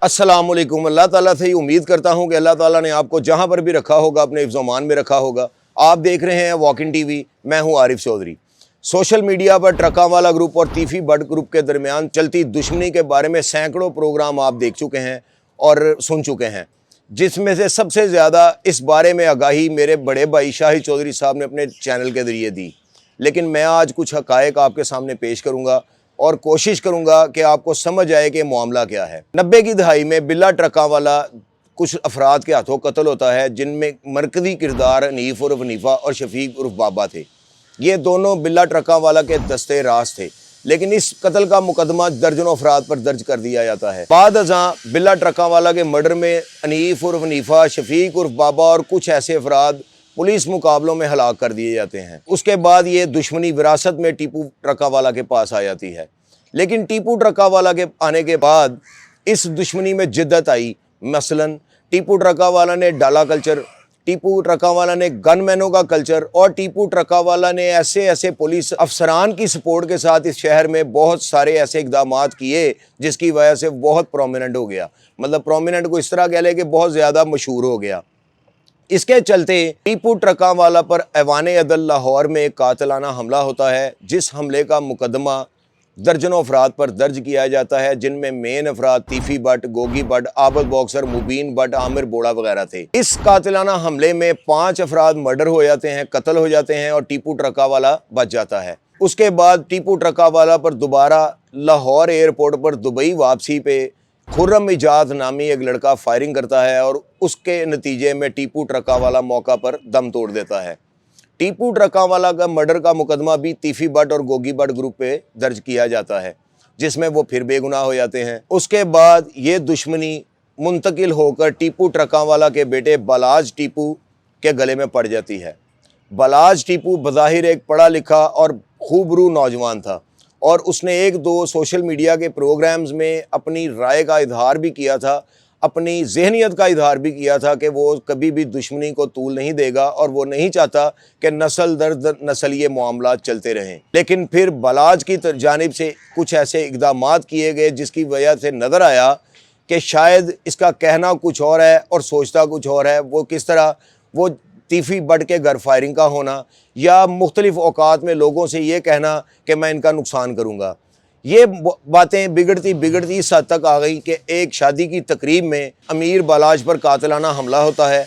अस्सलाम वालेकुम। अल्लाह ताला से ही उम्मीद करता हूँ कि अल्लाह ताला ने आपको जहाँ पर भी रखा होगा अपने हिफ्ज़-ओ-मान में रखा होगा। आप देख रहे हैं वॉक इन टीवी, मैं हूँ आरिफ चौधरी। सोशल मीडिया पर ट्रकावाला ग्रुप और तीफी बट ग्रुप के दरमियान चलती दुश्मनी के बारे में सैकड़ों प्रोग्राम आप देख चुके हैं और सुन चुके हैं, जिसमें से सबसे ज़्यादा इस बारे में आगाही मेरे बड़े भाई शाहिद चौधरी साहब ने अपने चैनल के ज़रिए दी। लेकिन मैं आज कुछ हक़ाइक़ आपके सामने पेश करूँगा और कोशिश करूँगा कि आपको समझ आए कि मामला क्या है। 90 की दहाई में बिल्ला ट्रकावाला कुछ अफराद के हाथों कत्ल होता है, जिनमें मरकज़ी किरदार हनीफ उर्फ हनीफ़ा और शफीक उर्फ बाबा थे। ये दोनों बिल्ला ट्रकावाला के दस्ते राज थे, लेकिन इस कत्ल का मुकदमा दर्जनों अफराद पर दर्ज कर दिया जाता है। बाद अज़ां बिल्ला ट्रकावाला के मर्डर में हनीफ उर्फ हनीफ़ा, शफीक उर्फ बाबा और कुछ ऐसे अफराद पुलिस मुकाबलों में हलाक कर दिए जाते हैं। उसके बाद ये दुश्मनी विरासत में टीपू ट्रकावाला के पास आ जाती है। लेकिन टीपू ट्रकावाला के आने के बाद इस दुश्मनी में जिद्दत आई। मसलन टीपू ट्रकावाला ने डाला कल्चर, टीपू ट्रकावाला ने गनमैनों का कल्चर और टीपू ट्रकावाला ने ऐसे ऐसे पुलिस अफसरान की सपोर्ट के साथ इस शहर में बहुत सारे ऐसे इक़दामात किए जिसकी वजह से बहुत प्रोमिनेंट हो गया। मतलब प्रोमिनेंट को इस तरह कह लें कि बहुत ज़्यादा मशहूर हो गया। इसके चलते टीपू ट्रकावाला पर ऐवान-ए-अदल लाहौर में एक कातिलाना हमला होता है, जिस हमले का मुकदमा दर्जनों अफराद पर दर्ज किया जाता है, जिनमें मेन अफराद तीफी बट, गोगी बट, आबद बॉक्सर, मुबीन बट, आमिर बोड़ा वगैरह थे। इस कातिलाना हमले में 5 अफराद मर्डर हो जाते हैं, कत्ल हो जाते हैं और टीपू ट्रकावाला बच जाता है। उसके बाद टीपू ट्रकावाला पर दोबारा लाहौर एयरपोर्ट पर दुबई वापसी पे खुर्रम इजाद नामी एक लड़का फायरिंग करता है और उसके नतीजे में टीपू ट्रकावाला मौका पर दम तोड़ देता है। टीपू ट्रकावाला का मर्डर का मुकदमा भी तीफी बट और गोगी बट ग्रुप पे दर्ज किया जाता है, जिसमें वो फिर बेगुनाह हो जाते हैं। उसके बाद ये दुश्मनी मुंतकिल होकर टीपू ट्रकावाला के बेटे बलाज टीपू के गले में पड़ जाती है। बलाज टीपू बज़ाहिर एक पढ़ा लिखा और खूबरू नौजवान था और उसने 1-2 सोशल मीडिया के प्रोग्राम्स में अपनी राय का इजहार भी किया था, अपनी ज़हनियत का इजहार भी किया था कि वो कभी भी दुश्मनी को तूल नहीं देगा और वो नहीं चाहता कि नस्ल दर नस्ल ये मामला चलते रहें। लेकिन फिर बलाज की जानिब से कुछ ऐसे इक़दामात किए गए जिसकी वजह से नज़र आया कि शायद इसका कहना कुछ और है और सोचता कुछ और है। वो किस तरह, वो तीफी बट के घर फायरिंग का होना या मुख्तलिफ़ औकात में लोगों से ये कहना कि मैं इनका नुकसान करूँगा। ये बातें बिगड़ती बिगड़ती इस हद तक आ गई कि एक शादी की तकरीब में अमीर बलाज पर कातिलाना हमला होता है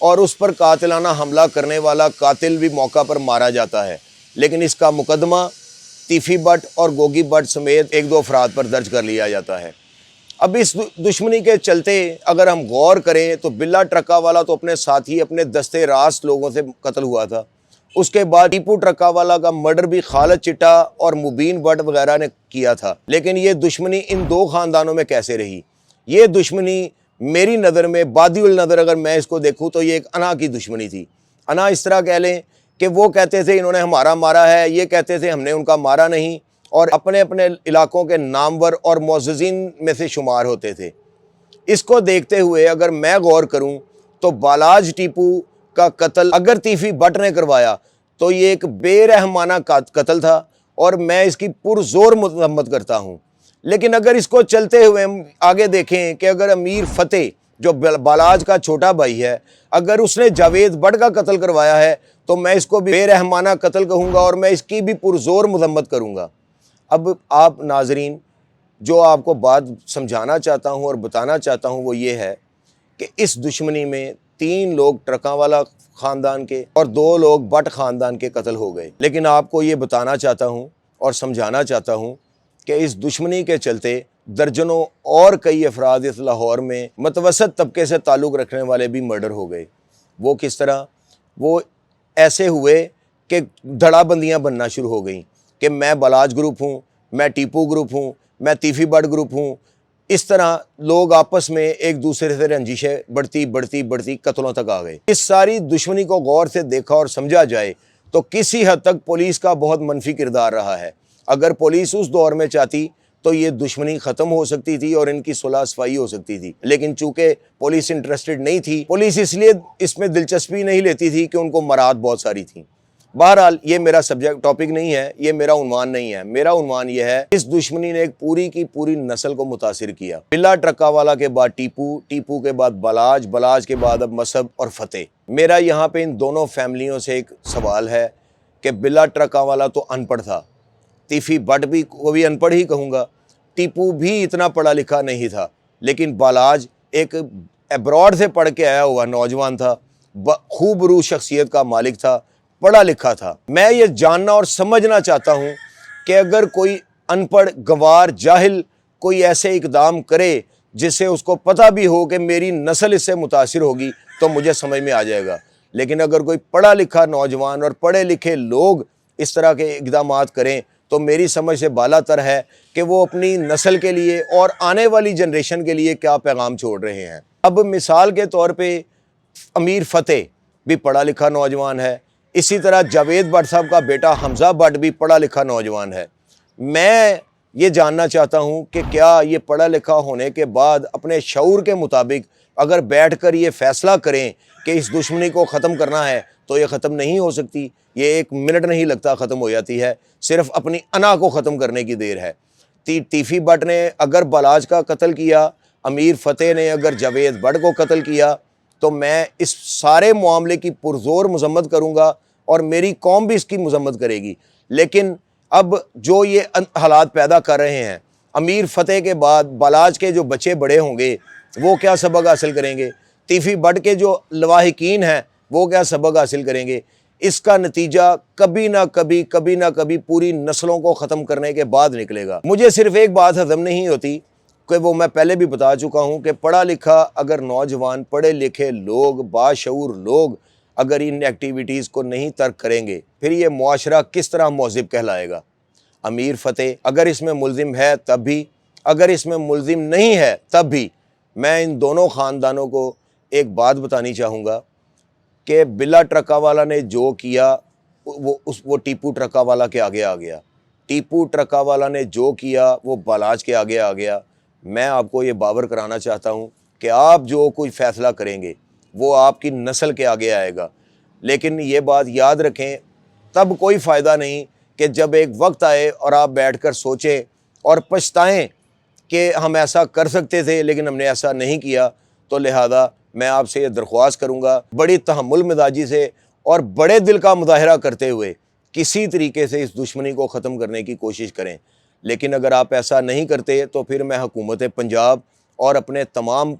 और उस पर कातिलाना हमला करने वाला कातिल भी मौका पर मारा जाता है। लेकिन इसका मुकदमा तीफी बट और गोगी बट समेत 1-2 अफराद पर दर्ज कर लिया जाता है। अब इस दुश्मनी के चलते अगर हम गौर करें तो बिल्ला ट्रकावाला तो अपने साथी, अपने दस्ते रास्त लोगों से कत्ल हुआ था। उसके बाद टीपू ट्रकावाला का मर्डर भी खालिद चिट्टा और मुबीन बट वगैरह ने किया था। लेकिन ये दुश्मनी इन 2 ख़ानदानों में कैसे रही? ये दुश्मनी मेरी नज़र में, बादिउल नज़र अगर मैं इसको देखूँ तो ये एक अना की दुश्मनी थी। अना इस तरह कह लें कि वो कहते थे इन्होंने हमारा मारा है, ये कहते थे हमने उनका मारा नहीं, और अपने अपने इलाकों के नामवर और मुअज़्ज़िज़ीन में से शुमार होते थे। इसको देखते हुए अगर मैं गौर करूं तो बालाज टीपू का कत्ल अगर तीफी बट ने करवाया तो ये एक बेरहमाना कत्ल था और मैं इसकी पुरज़ोर मज़म्मत करता हूं। लेकिन अगर इसको चलते हुए हम आगे देखें कि अगर अमीर फ़तेह जो बालाज का छोटा भाई है, अगर उसने जावेद बट का कत्ल करवाया है तो मैं इसको भी बेरहमाना कत्ल कहूँगा और मैं इसकी भी पुरज़ोर मज़म्मत करूँगा। अब आप नाज़रीन, जो आपको बात समझाना चाहता हूँ और बताना चाहता हूँ वो ये है कि इस दुश्मनी में 3 लोग ट्रकावाला ख़ानदान के और 2 लोग बट ख़ानदान के कत्ल हो गए। लेकिन आपको ये बताना चाहता हूँ और समझाना चाहता हूँ कि इस दुश्मनी के चलते दर्जनों और कई अफराद इस लाहौर में मतवसत तबके से ताल्लुक़ रखने वाले भी मर्डर हो गए। वो किस तरह? वो ऐसे हुए कि धड़ाबंदियाँ बनना शुरू हो गई कि मैं बलाज ग्रुप हूँ, मैं टीपू ग्रुप हूँ, मैं तीफी बट ग्रुप हूँ। इस तरह लोग आपस में एक दूसरे से रंजिशें बढ़ती बढ़ती बढ़ती कत्लों तक आ गए। इस सारी दुश्मनी को गौर से देखा और समझा जाए तो किसी हद तक पुलिस का बहुत मनफी किरदार रहा है। अगर पुलिस उस दौर में चाहती तो ये दुश्मनी ख़त्म हो सकती थी और इनकी सुलह सफाई हो सकती थी। लेकिन चूँकि पुलिस इंटरेस्टेड नहीं थी, पुलिस इसलिए इसमें दिलचस्पी नहीं लेती थी कि उनको मराद बहुत सारी थी। बहरहाल ये मेरा सब्जेक्ट टॉपिक नहीं है, ये मेरा उन्वान नहीं है। मेरा उन्वान ये है, इस दुश्मनी ने एक पूरी की पूरी नस्ल को मुतासिर किया। बिल्ला ट्रकावाला के बाद टीपू, टीपू के बाद बलाज, बलाज के बाद अब मसहब और फतेह। मेरा यहाँ पे इन दोनों फैमिलियों से एक सवाल है कि बिल्ला ट्रकावाला तो अनपढ़ था, तीफी भट्ट भी को भी अनपढ़ ही कहूँगा, टीपू भी इतना पढ़ा लिखा नहीं था, लेकिन बलाज एक अब्रॉड से पढ़ के आया हुआ नौजवान था, खूब रू शख्सियत का मालिक था, पढ़ा लिखा था। मैं ये जानना और समझना चाहता हूँ कि अगर कोई अनपढ़ गंवार जाहिल कोई ऐसे इकदाम करे जिससे उसको पता भी हो कि मेरी नस्ल इससे मुतासिर होगी, तो मुझे समझ में आ जाएगा। लेकिन अगर कोई पढ़ा लिखा नौजवान और पढ़े लिखे लोग इस तरह के इकदामात करें तो मेरी समझ से बालातर है कि वो अपनी नस्ल के लिए और आने वाली जनरेशन के लिए क्या पैगाम छोड़ रहे हैं। अब मिसाल के तौर पे अमीर फतेह भी पढ़ा लिखा नौजवान है, इसी तरह जावेद भट्ट साहब का बेटा हमजा भट्ट भी पढ़ा लिखा नौजवान है। मैं ये जानना चाहता हूँ कि क्या ये पढ़ा लिखा होने के बाद अपने शऊर के मुताबिक अगर बैठकर ये फ़ैसला करें कि इस दुश्मनी को ख़त्म करना है तो ये ख़त्म नहीं हो सकती। ये 1 मिनट नहीं लगता ख़त्म हो जाती है, सिर्फ अपनी अना को ख़त्म करने की देर है। तीफी भट्ट ने अगर बलाज का कत्ल किया, अमीर फतेह ने अगर जावेद भट्ट को कत्ल किया, तो मैं इस सारे मामले की पुरजोर मजम्मत करूँगा और मेरी कौम भी इसकी मजम्मत करेगी। लेकिन अब जो ये हालात पैदा कर रहे हैं, अमीर फतेह के बाद बलाज के जो बच्चे बड़े होंगे वो क्या सबक हासिल करेंगे, तीफी भट्ट के जो लवाहिकीन हैं वो क्या सबक हासिल करेंगे। इसका नतीजा कभी ना कभी पूरी नस्लों को ख़त्म करने के बाद निकलेगा। मुझे सिर्फ एक बात हज़म नहीं होती कि वो मैं पहले भी बता चुका हूँ कि पढ़ा लिखा अगर नौजवान, पढ़े लिखे लोग, बाशऊर लोग अगर इन एक्टिविटीज़ को नहीं तर्क करेंगे, फिर ये मुआशरा किस तरह महज़ब कहलाएगा। अमीर फतेह अगर इसमें मुल्ज़िम है तब भी, अगर इसमें मुल्ज़िम नहीं है तब भी, मैं इन दोनों ख़ानदानों को एक बात बतानी चाहूँगा कि बिल्ला ट्रकावाला ने जो किया वो टीपू ट्रकावाला के आगे आ गया। टीपू ट्रकावाला ने जो किया वो बलाज के आगे आ गया। मैं आपको ये बावर कराना चाहता हूँ कि आप जो कोई फ़ैसला करेंगे वो आपकी नस्ल के आगे आएगा। लेकिन ये बात याद रखें, तब कोई फ़ायदा नहीं कि जब एक वक्त आए और आप बैठकर सोचें और पछताएं कि हम ऐसा कर सकते थे लेकिन हमने ऐसा नहीं किया। तो लिहाजा मैं आपसे ये दरख्वास्त करूँगा, बड़ी तहम्मुल मिजाजी से और बड़े दिल का मुजाहरा करते हुए किसी तरीके से इस दुश्मनी को ख़त्म करने की कोशिश करें। लेकिन अगर आप ऐसा नहीं करते तो फिर मैं हुकूमत पंजाब और अपने तमाम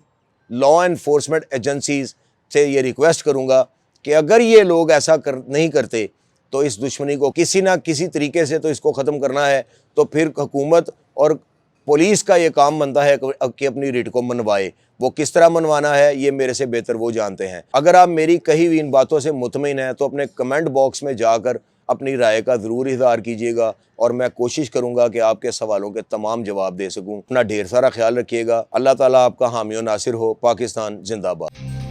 लॉ एनफोर्समेंट एजेंसीज़ से ये रिक्वेस्ट करूँगा कि अगर ये लोग ऐसा नहीं करते तो इस दुश्मनी को किसी ना किसी तरीके से तो इसको ख़त्म करना है। तो फिर हुकूमत और पुलिस का ये काम बनता है कि अपनी रिट को मनवाए। वो किस तरह मनवाना है ये मेरे से बेहतर वो जानते हैं। अगर आप मेरी कही हुई इन बातों से मुतमिन हैं तो अपने कमेंट बॉक्स में जाकर अपनी राय का ज़रूर इज़हार कीजिएगा और मैं कोशिश करूँगा कि आपके सवालों के तमाम जवाब दे सकूँ। अपना ढेर सारा ख्याल रखिएगा। अल्लाह ताला आपका हामी और नासिर हो। पाकिस्तान जिंदाबाद।